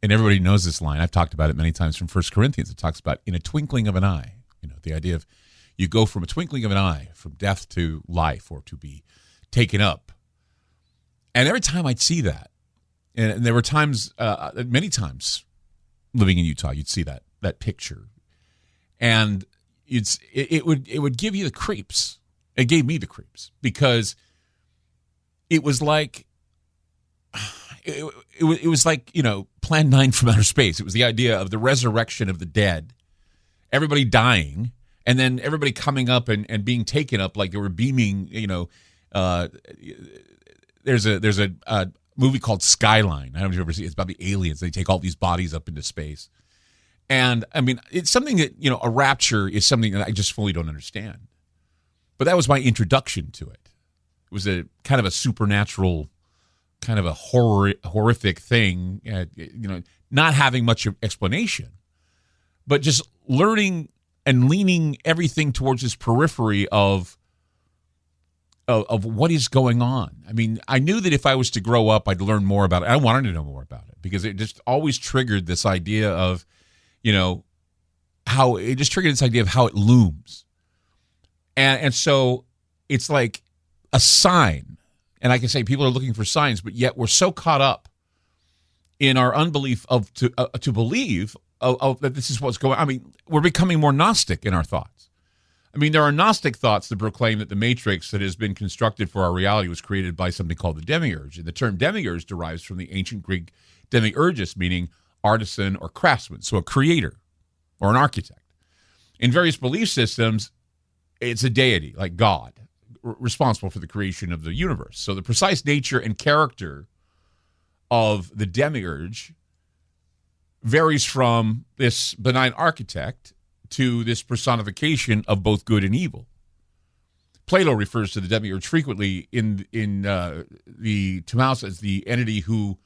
and everybody knows this line. I've talked about it many times from 1 Corinthians. It talks about in a twinkling of an eye. The idea of you go from a twinkling of an eye, from death to life, or to be taken up. And every time I'd see that, and there were times, many times, living in Utah, you'd see that picture, and it would give you the creeps. It gave me the creeps because it was like it was like Plan 9 from outer space. It was the idea of the resurrection of the dead, everybody dying, and then everybody coming up and being taken up like they were beaming. There's a movie called Skyline. I don't know if you've ever seen it. It's about the aliens. They take all these bodies up into space. And, I mean, it's something that, a rapture is something that I just fully don't understand. But that was my introduction to it. It was a kind of a supernatural, kind of a horrific thing, not having much explanation, but just learning and leaning everything towards this periphery of what is going on. I mean, I knew that if I was to grow up, I'd learn more about it. I wanted to know more about it because it just always triggered this idea of, how it looms. And so it's like a sign. And I can say people are looking for signs, but yet we're so caught up in our unbelief to believe that this is what's going on. I mean, we're becoming more Gnostic in our thoughts. I mean, there are Gnostic thoughts that proclaim that the matrix that has been constructed for our reality was created by something called the Demiurge. And the term Demiurge derives from the ancient Greek demiurgus, meaning artisan or craftsman, so a creator or an architect. In various belief systems, it's a deity, like God, responsible for the creation of the universe. So the precise nature and character of the Demiurge varies from this benign architect to this personification of both good and evil. Plato refers to the Demiurge frequently in the Timaeus as the entity who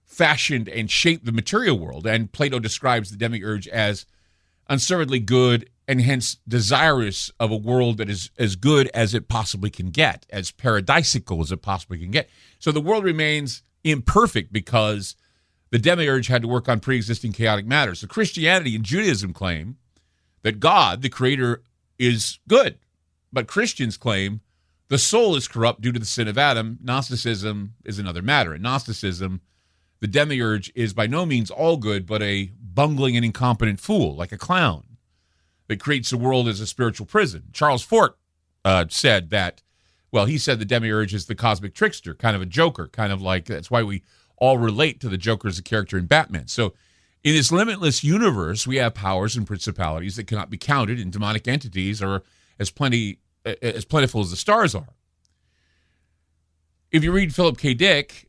fashioned and shaped the material world, and Plato describes the Demiurge as unservedly good and hence desirous of a world that is as good as it possibly can get, as paradisical as it possibly can get. So the world remains imperfect because the Demiurge had to work on pre-existing chaotic matter. So Christianity and Judaism claim that God, the creator, is good. But Christians claim the soul is corrupt due to the sin of Adam. Gnosticism is another matter. In Gnosticism, the Demiurge is by no means all good, but a bungling and incompetent fool, like a clown, that creates the world as a spiritual prison. Charles Fort said that, he said the Demiurge is the cosmic trickster, kind of a Joker, kind of like, that's why we all relate to the Joker as a character in Batman. So in this limitless universe, we have powers and principalities that cannot be counted, and demonic entities are as plentiful as the stars are. If you read Philip K. Dick,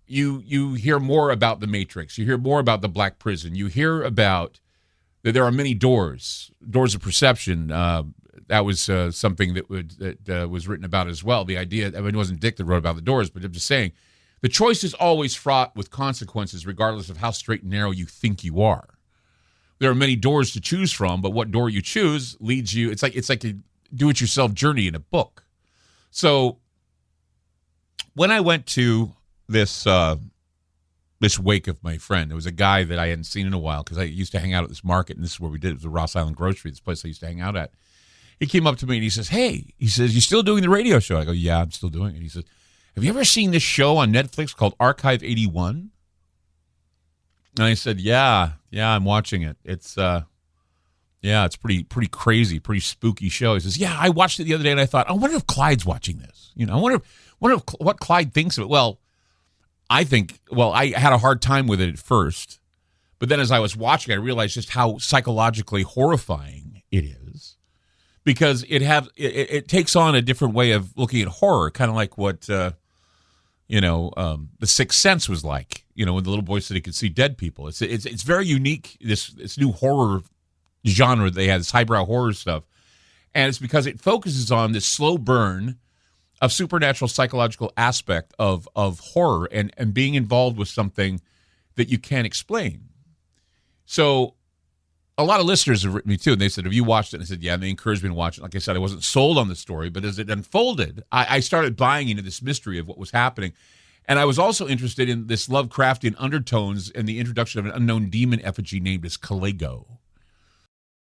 you hear more about the Matrix. You hear more about the Black Prison. You hear about that there are many doors of perception. That was something that was written about as well. The idea, I mean, it wasn't Dick that wrote about the doors, but I'm just saying, the choice is always fraught with consequences regardless of how straight and narrow you think you are. There are many doors to choose from, but what door you choose leads you. It's like a do-it-yourself journey in a book. So when I went to this wake of my friend, there was a guy that I hadn't seen in a while because I used to hang out at this market, and this is where we did. It was the Ross Island Grocery, this place I used to hang out at. He came up to me and he says, "Hey," he says, "you still doing the radio show?" I go, "Yeah, I'm still doing it." He says, "Have you ever seen this show on Netflix called Archive 81? And I said, Yeah, I'm watching it. It's it's pretty crazy, pretty spooky show. He says, "Yeah, I watched it the other day and I thought, I wonder if Clyde's watching this. I wonder what Clyde thinks of it." Well, I had a hard time with it at first, but then as I was watching, I realized just how psychologically horrifying it is, because it takes on a different way of looking at horror, kind of like what The Sixth Sense was like. When the little boy said he could see dead people. It's very unique. This new horror genre they had, this highbrow horror stuff, and it's because it focuses on this slow burn of supernatural psychological aspect of horror and being involved with something that you can't explain. So a lot of listeners have written me too, and they said, "Have you watched it?" And I said, "Yeah," and they encouraged me to watch it. Like I said, I wasn't sold on the story, but as it unfolded, I started buying into this mystery of what was happening. And I was also interested in this Lovecraftian undertones and the introduction of an unknown demon effigy named as Kalego.